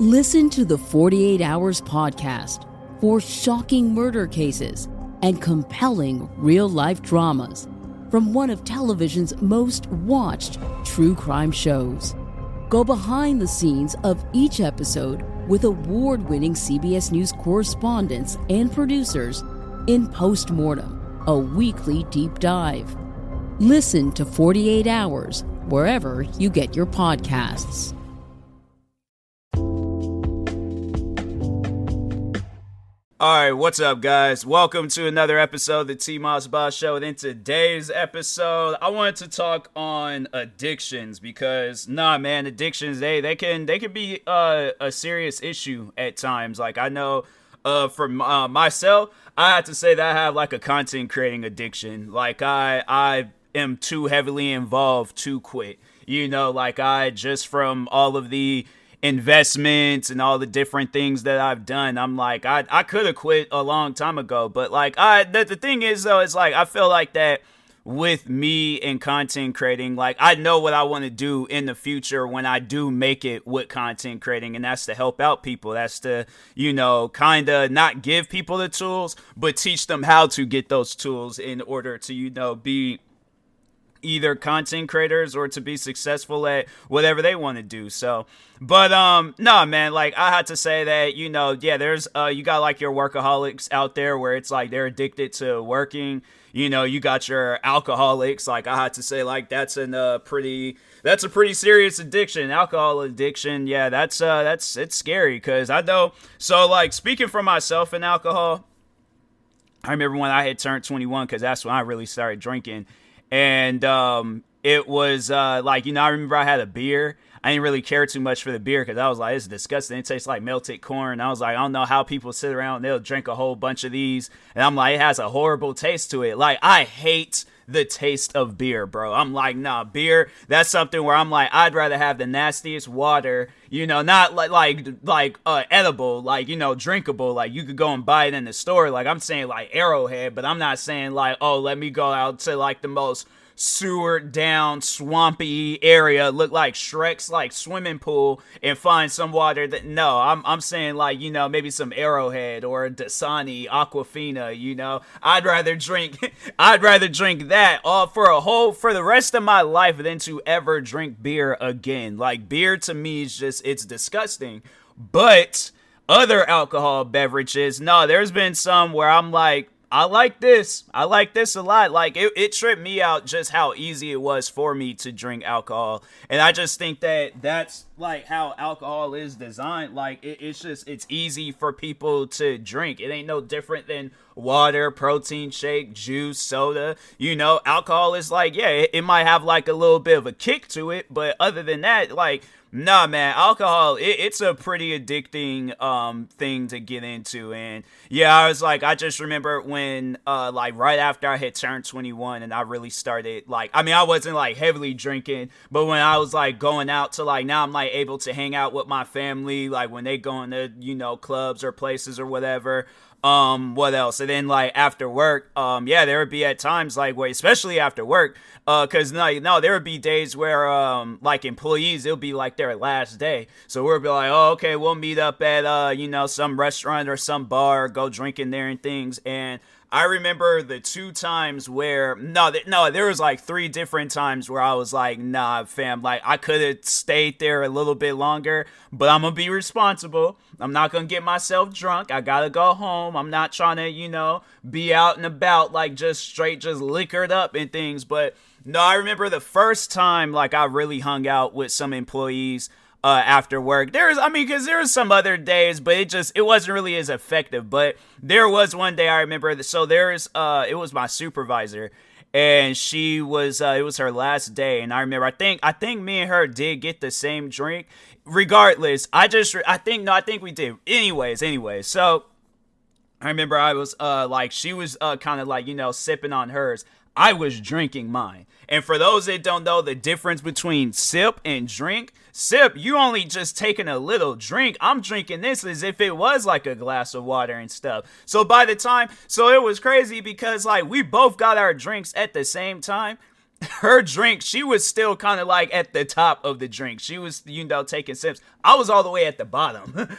Listen to the 48 Hours podcast for shocking murder cases and compelling real-life dramas from one of television's most watched true crime shows. Go behind the scenes of each episode with award-winning CBS News correspondents and producers in Postmortem, a weekly deep dive. Listen to 48 Hours wherever you get your podcasts. Alright, what's up, guys? Welcome to another episode of the TMossBoss Show. And in today's episode, I wanted to talk on addictions because, addictions, they can be a serious issue at times. Like, I know for myself, I have to say that I have like a content creating addiction. Like, I am too heavily involved to quit. You know, like I just from all of the investments and all the different things that I've done, I'm like, I could have quit a long time ago, but like the thing is though, it's like I feel like that with me and content creating, like I know what I want to do in the future when I do make it with content creating, and that's to help out people. That's to, you know, kind of not give people the tools, but teach them how to get those tools in order to, you know, be either content creators or to be successful at whatever they want to do. So, but like I had to say that, you know, yeah, there's you got like your workaholics out there where it's like they're addicted to working. You know, you got your alcoholics. Like I had to say, like that's a pretty serious addiction. Alcohol addiction, yeah, that's it's scary because I know. So like speaking for myself in alcohol, I remember when I had turned 21 because that's when I really started drinking. And it was like, you know, I remember I had a beer. I didn't really care too much for the beer because I was like, it's disgusting. It tastes like melted corn. I was like, I don't know how people sit around and they'll drink a whole bunch of these. And I'm like, it has a horrible taste to it. Like, I hate the taste of beer, bro. I'm like, nah, beer, that's something where I'm like, I'd rather have the nastiest water, you know, not like edible, like, you know, drinkable, like you could go and buy it in the store. Like I'm saying like Arrowhead, but I'm not saying like, oh, let me go out to like the most sewered down swampy area, look like Shrek's like swimming pool, and find some water that I'm saying like, you know, maybe some Arrowhead or Dasani, Aquafina, you know. I'd rather drink that for the rest of my life than to ever drink beer again. Like beer to me is just, it's disgusting. But other alcohol beverages, there's been some where I'm like, I like this a lot. Like it tripped me out just how easy it was for me to drink alcohol. And I just think that that's like how alcohol is designed. Like it's easy for people to drink. It ain't no different than water, protein shake, juice, soda. You know, alcohol is like, yeah, it might have like a little bit of a kick to it, but other than that, like, nah, man, alcohol, it's a pretty addicting thing to get into. And yeah, I just remember when like right after I had turned 21 and I really started, like, I mean, I wasn't like heavily drinking, but when I was like going out to like, now I'm like able to hang out with my family, like when they go into, you know, clubs or places or whatever. What else? And then like after work, yeah, there would be at times like where, especially after work, cause there would be days where, like employees, it'll be like their last day. So we'll be like, oh, okay, we'll meet up at, you know, some restaurant or some bar, go drink in there and things. And I remember the two times where, there was like three different times where I was like, nah, fam, like I could have stayed there a little bit longer, but I'm gonna be responsible. I'm not gonna get myself drunk. I gotta go home. I'm not trying to, you know, be out and about like just liquored up and things. But no, I remember the first time like I really hung out with some employees after work. Because there was some other days, but it wasn't really as effective. But there was one day I remember. So it was my supervisor, and she was it was her last day, and I remember I think me and her did get the same drink. Regardless, I think we did. Anyways, so I remember I was like she was kind of like, you know, sipping on hers. I was drinking mine. And for those that don't know the difference between sip and drink, sip, you only just taking a little drink. I'm drinking this as if it was like a glass of water and stuff. So it was crazy because like we both got our drinks at the same time. her drink, she was still kind of like at the top of the drink. She was, taking sips. I was all the way at the bottom.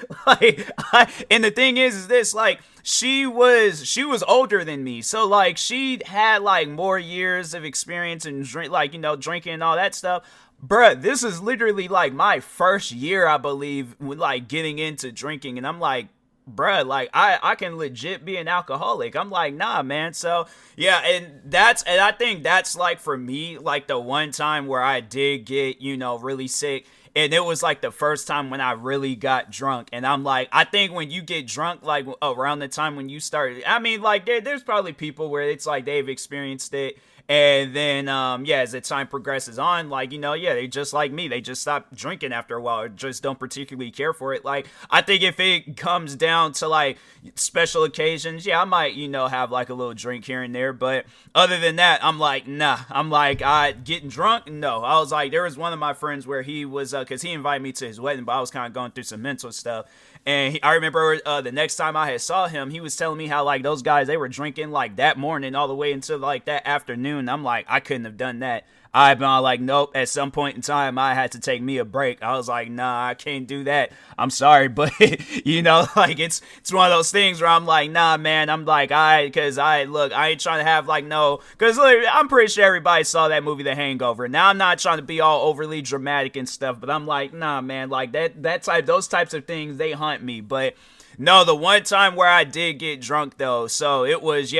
And the thing is this, like, she was older than me. So like she had like more years of experience in drinking and all that stuff. Bruh, this is literally like my first year, I believe, with like getting into drinking. And I'm like, bruh, like I can legit be an alcoholic. I'm like, nah, man. So yeah, and I think that's like for me, like the one time where I did get, really sick. And it was like the first time when I really got drunk. And I'm like, I think when you get drunk, like around the time when you start, I mean, like there's probably people where it's like they've experienced it. And then, as the time progresses on, like, they just like me. They just stop drinking after a while or just don't particularly care for it. Like, I think if it comes down to, like, special occasions, I might, have, like, a little drink here and there. But other than that, I'm like, nah. I'm like, getting drunk? No. I was like, there was one of my friends where he was, because he invited me to his wedding, but I was kind of going through some mental stuff. And I remember the next time I had saw him, he was telling me how, like, those guys, they were drinking, like, that morning all the way until, like, that afternoon. I'm like, I couldn't have done that. I've been like, nope, at some point in time, I had to take me a break. I was like, nah, I can't do that. I'm sorry, but, like, it's one of those things where I'm like, nah, man, I'm like, I ain't trying to have, like, no, because I'm pretty sure everybody saw that movie, The Hangover. Now, I'm not trying to be all overly dramatic and stuff, but I'm like, nah, man, like, those types of things, they haunt me, but no, the one time where I did get drunk, though, so it was,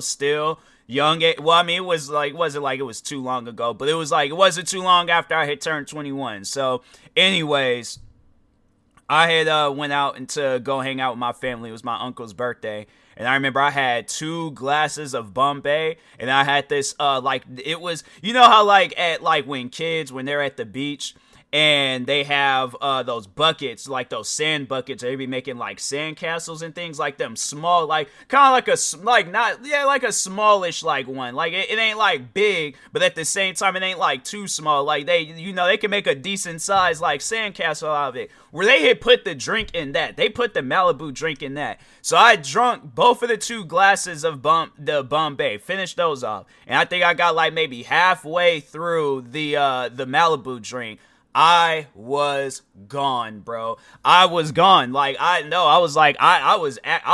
still young. Well, I mean, it was like, wasn't like it was too long ago, but it was like, it wasn't too long after I had turned 21. So anyways, I had went out and to go hang out with my family. It was my uncle's birthday. And I remember I had 2 glasses of Bombay, and I had this, it was, how like at like when they're at the beach, and they have those buckets, like those sand buckets. They be making like sand castles and things like them, small, like kind of like a smallish like one. Like it ain't like big, but at the same time it ain't like too small. Like they can make a decent size like sand castle out of it. Where they had put the drink in that, they put the Malibu drink in that. So I drunk both of the 2 glasses of the Bombay, finished those off, and I think I got like maybe halfway through the Malibu drink. I was gone, bro. I was gone. Like, I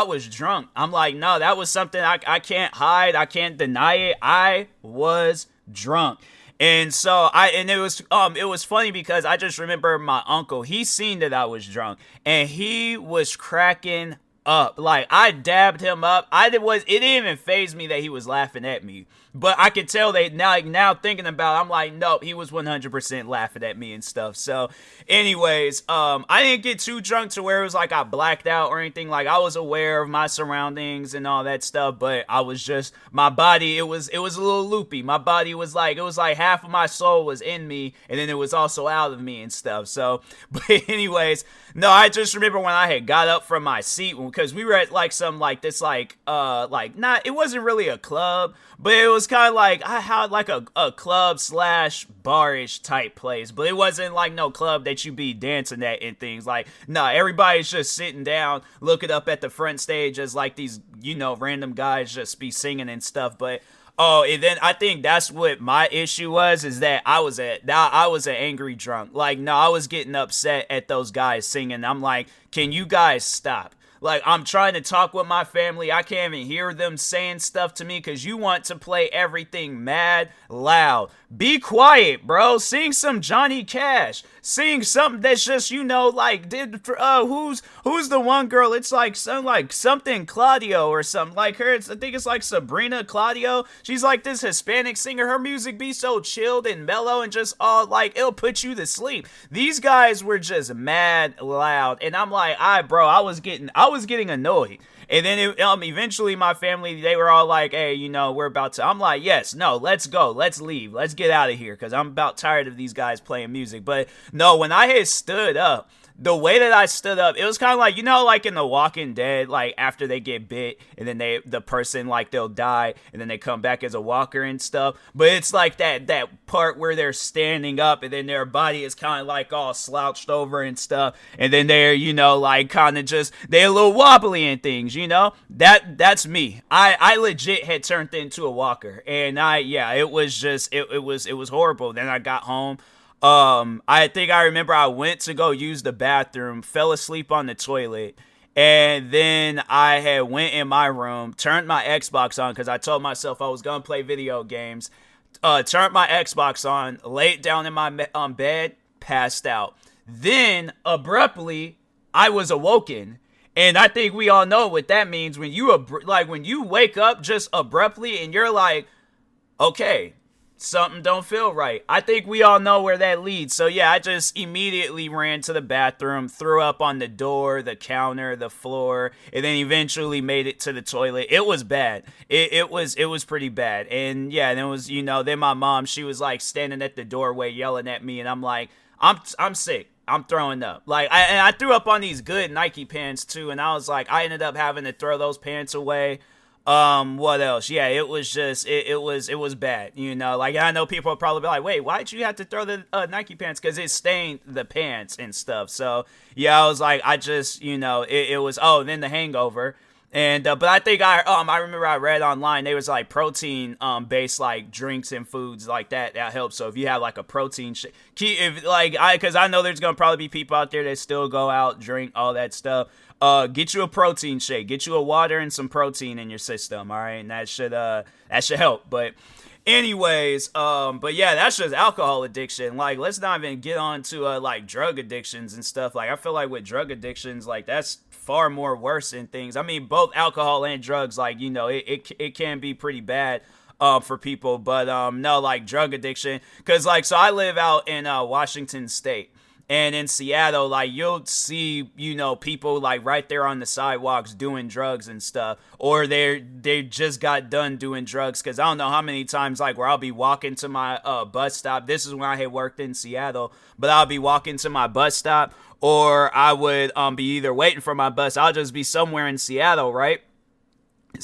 was drunk. I'm like, no, that was something I can't hide. I can't deny it. I was drunk. And so it was funny because I just remember my uncle, he seen that I was drunk and he was cracking up. Like, I dabbed him up. It didn't even faze me that he was laughing at me. But I could tell now thinking about it, I'm like, nope, he was 100% laughing at me and stuff. So anyways, I didn't get too drunk to where it was like I blacked out or anything. Like, I was aware of my surroundings and all that stuff, but I was just, my body, it was a little loopy. My body was like, it was like half of my soul was in me and then it was also out of me and stuff. So, but anyways, no, I just remember when I had got up from my seat, because we were at like some like this it wasn't really a club, but it was kind of like, I had like a club / barish type place, but it wasn't like no club that you be dancing at and things. Like, nah, everybody's just sitting down, looking up at the front stage as like these, random guys just be singing and stuff. But and then I think that's what my issue was, is that I was an angry drunk. Like, no, I was getting upset at those guys singing. I'm like, can you guys stop? Like, I'm trying to talk with my family. I can't even hear them saying stuff to me because you want to play everything mad loud. Be quiet, bro. Sing some Johnny Cash. Sing something that's just, who's the one girl? It's like something Claudio or something like her. I think it's like Sabrina Claudio. She's like this Hispanic singer. Her music be so chilled and mellow and just all like, it'll put you to sleep. These guys were just mad loud. And I'm like, I was getting annoyed. And then eventually my family, they were all like, hey, we're about to, I'm like, yes, no, let's go. Let's leave. Let's get out of here because I'm about tired of these guys playing music. But no, when I had stood up, the way that I stood up, it was kind of like, like in The Walking Dead, like after they get bit and then the person, like, they'll die and then they come back as a walker and stuff. But it's like that part where they're standing up and then their body is kind of like all slouched over and stuff. And then they're, like kind of just, they're a little wobbly and things, that's me. I legit had turned into a walker, and it was just, it was horrible. Then I got home. I think I remember I went to go use the bathroom, fell asleep on the toilet, and then I had went in my room, turned my Xbox on because I told myself I was gonna play video games. Turned my Xbox on, laid down in my bed, passed out. Then abruptly, I was awoken, and I think we all know what that means when you wake up just abruptly and you're like, okay, something don't feel right. I think we all know where that leads. So yeah, I just immediately ran to the bathroom, threw up on the door, the counter, the floor, and then eventually made it to the toilet. It was bad. It was pretty bad. And yeah, then it was, then my mom, she was like standing at the doorway yelling at me, and I'm like, I'm sick. I'm throwing up. Like, I threw up on these good Nike pants too, and I was like, I ended up having to throw those pants away. What else? Yeah, it was just, it was bad, like, I know people will probably be like, wait, why'd you have to throw the Nike pants? Because it stained the pants and stuff. So yeah, I was like, I just, it was, then the hangover. And, but I think I remember I read online, there was like protein, based like drinks and foods like that helps. So if you have like a protein shake, cause I know there's gonna probably be people out there that still go out, drink all that stuff. Get you a protein shake, get you a water and some protein in your system. All right. And that should help. But anyways, but yeah, that's just alcohol addiction. Like, let's not even get on to, like drug addictions and stuff. Like, I feel like with drug addictions, like that's far more worse than things. I mean, both alcohol and drugs, like, it can be pretty bad, for people, but, no, like drug addiction. Cause like, so I live out in, Washington State. And in Seattle, like, you'll see, people, like, right there on the sidewalks doing drugs and stuff. Or they just got done doing drugs. Because I don't know how many times, like, where I'll be walking to my bus stop. This is when I had worked in Seattle. But I'll be walking to my bus stop. Or I would be either waiting for my bus. I'll just be somewhere in Seattle, right?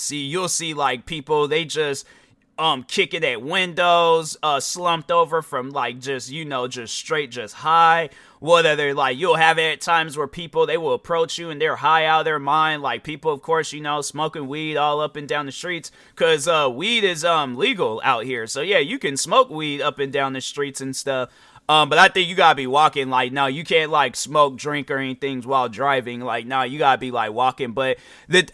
You'll see, like, people, they just kicking at windows, slumped over from like just straight just high. Whether they're like, you'll have it at times where people, they will approach you and they're high out of their mind. Like people, of course, smoking weed all up and down the streets, because weed is legal out here. So yeah, you can smoke weed up and down the streets and stuff. But I think you gotta be walking, like, no, you can't, like, smoke, drink, or anything while driving, like, no, you gotta be, like, walking, but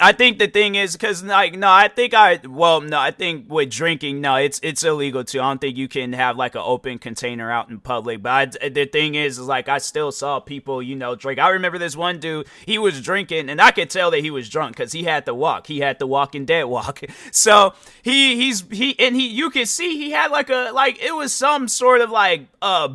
I think the thing is, because, like, I think with drinking, no, it's illegal, too. I don't think you can have, like, an open container out in public, but the thing is, like, I still saw people, drink. I remember this one dude, he was drinking, and I could tell that he was drunk, because he had to walk. He had the Walking Dead walk. So, you could see he had, it was some sort of, like,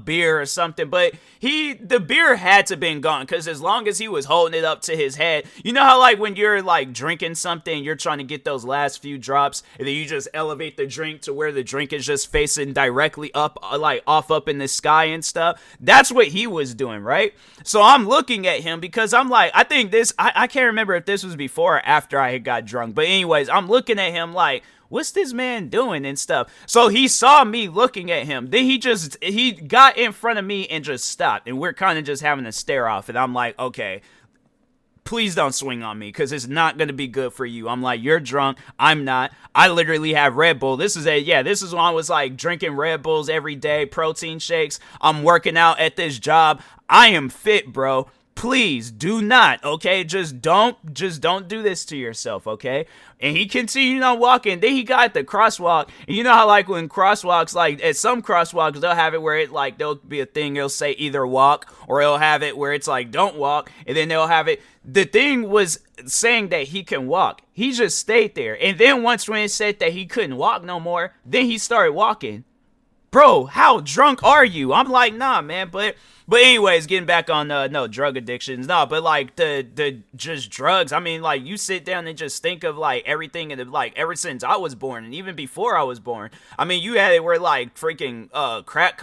beer or something, but the beer had to been gone, because as long as he was holding it up to his head, you know how like when you're like drinking something, you're trying to get those last few drops, and then you just elevate the drink to where the drink is just facing directly up, like off up in the sky and stuff. That's what he was doing, right? So I'm looking at him because I'm like, I think I can't remember if this was before or after I had got drunk, but anyways, I'm looking at him like, what's this man doing and stuff? So he saw me looking at him. Then he got in front of me and just stopped. And we're kind of just having a stare off. And I'm like, okay, please don't swing on me, because it's not going to be good for you. I'm like, you're drunk. I'm not. I literally have Red Bull. This is when I was like drinking Red Bulls every day, protein shakes. I'm working out at this job. I am fit, bro. Please do not, okay? Just don't do this to yourself, okay? And he continued on walking. Then he got at the crosswalk. And you know how, like, when crosswalks, like, at some crosswalks, they'll have it where it, like, there'll be a thing, it'll say either walk, or it'll have it where it's like, don't walk. And then they'll have it. The thing was saying that he can walk. He just stayed there. And then once when it said that he couldn't walk no more, then he started walking. Bro, how drunk are you? I'm like, nah, man, but anyways, getting back on no drug addictions, no, but like the just drugs. I mean, like, you sit down and just think of like everything, and like ever since I was born, and even before I was born. I mean, you had it where like freaking crack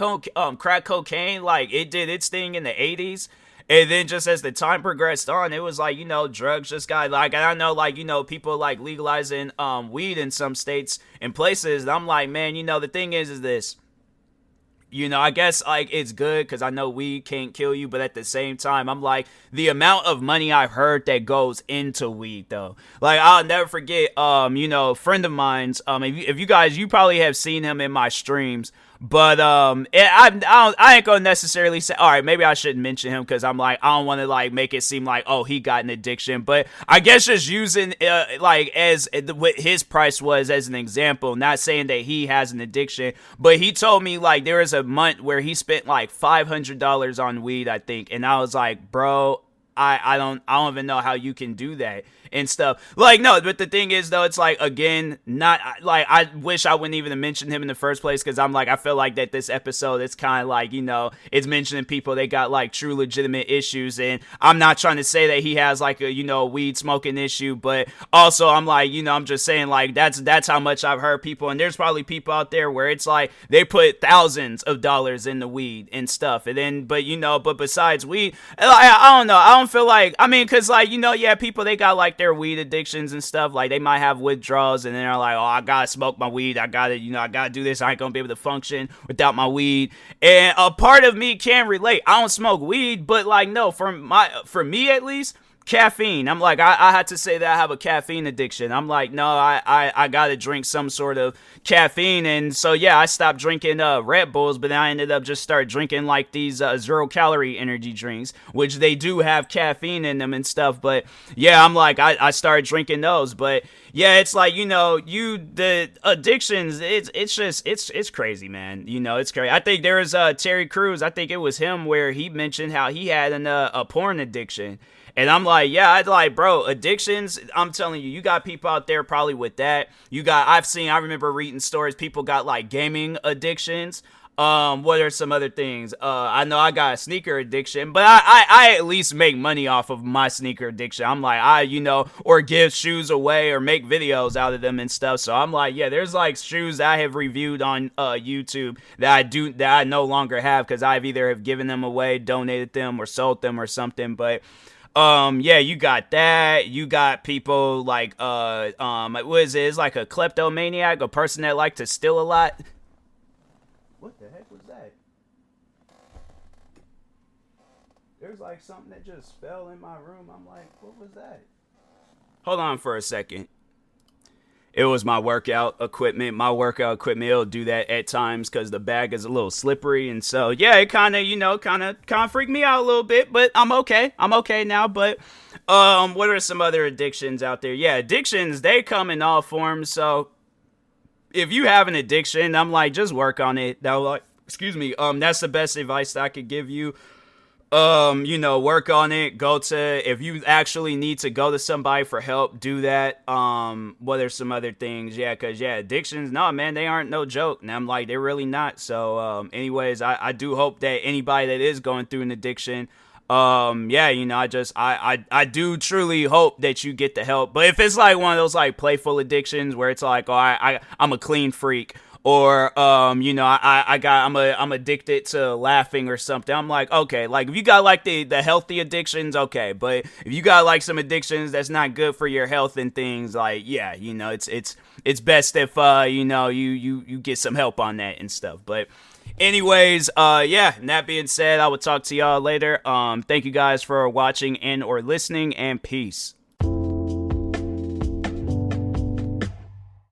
cocaine, like it did its thing in the 80s. And then just as the time progressed on, it was like, drugs just got like, and I know like, people like legalizing weed in some states and places. And I'm like, man, the thing is this. I guess like it's good because I know weed can't kill you, but at the same time, I'm like, the amount of money I've heard that goes into weed though. Like I'll never forget, a friend of mine's, if you guys, you probably have seen him in my streams. But I ain't gonna necessarily say, all right, maybe I shouldn't mention him because I'm like, I don't want to like make it seem like, oh, he got an addiction. But I guess just using like as what his price was as an example, not saying that he has an addiction, but he told me like there was a month where he spent like $500 on weed, I think, and I was like, bro, I don't even know how you can do that and stuff. Like, no, but the thing is, though, it's like, again, not like I wish I wouldn't even have mentioned him in the first place because I'm like, I feel like that this episode, it's kind of like, it's mentioning people they got like true legitimate issues. And I'm not trying to say that he has like a, weed smoking issue, but also I'm like, I'm just saying like that's how much I've heard people. And there's probably people out there where it's like they put thousands of dollars in the weed and stuff. And then, but besides weed, I don't know. I don't feel like, because like, people, they got like their weed addictions and stuff. Like they might have withdrawals and they're like, oh, I gotta smoke my weed. I gotta, I gotta do this. I ain't gonna be able to function without my weed. And a part of me can relate. I don't smoke weed, but like, no, for me at least, caffeine. I'm like, I had to say that I have a caffeine addiction. I'm like, no, I gotta drink some sort of caffeine. And so, yeah, I stopped drinking Red Bulls, but then I ended up just start drinking like these 0-calorie energy drinks, which they do have caffeine in them and stuff. But yeah, I'm like, I started drinking those. But yeah, it's like, the addictions, it's crazy, man. It's crazy. I think there was Terry Crews. I think it was him where he mentioned how he had a porn addiction. And I'm like, yeah, I'd like, bro, addictions, I'm telling you, you got people out there probably with that. I remember reading stories, people got like gaming addictions. What are some other things? I know I got a sneaker addiction, but I at least make money off of my sneaker addiction. I'm like, or give shoes away or make videos out of them and stuff. So I'm like, yeah, there's like shoes I have reviewed on YouTube that I no longer have because I've either have given them away, donated them, or sold them or something. But yeah, you got that. You got people like, what is it? It's like a kleptomaniac, a person that like to steal a lot. What the heck was that? There's like something that just fell in my room. I'm like, what was that? Hold on for a second. It was my workout equipment. My workout equipment, it'll do that at times because the bag is a little slippery. And so, yeah, it kind of freaked me out a little bit, but I'm okay. I'm okay now. But what are some other addictions out there? Yeah, addictions, they come in all forms. So if you have an addiction, I'm like, just work on it. Excuse me. That's the best advice that I could give you. Work on it. If you actually need to go to somebody for help, do that. What are some other things? Yeah, because, yeah, addictions, no, man, they aren't no joke. And I'm like, they're really not. So, anyways, I do hope that anybody that is going through an addiction, I do truly hope that you get the help. But if it's like one of those like playful addictions where it's like, oh, I'm a clean freak, or I'm addicted to laughing or something, I'm like, okay, like if you got like the healthy addictions, okay, but if you got like some addictions that's not good for your health and things, like, yeah, it's best if you get some help on that and stuff. But anyways, yeah, and that being said, I will talk to y'all later. Thank you guys for watching and or listening, and peace.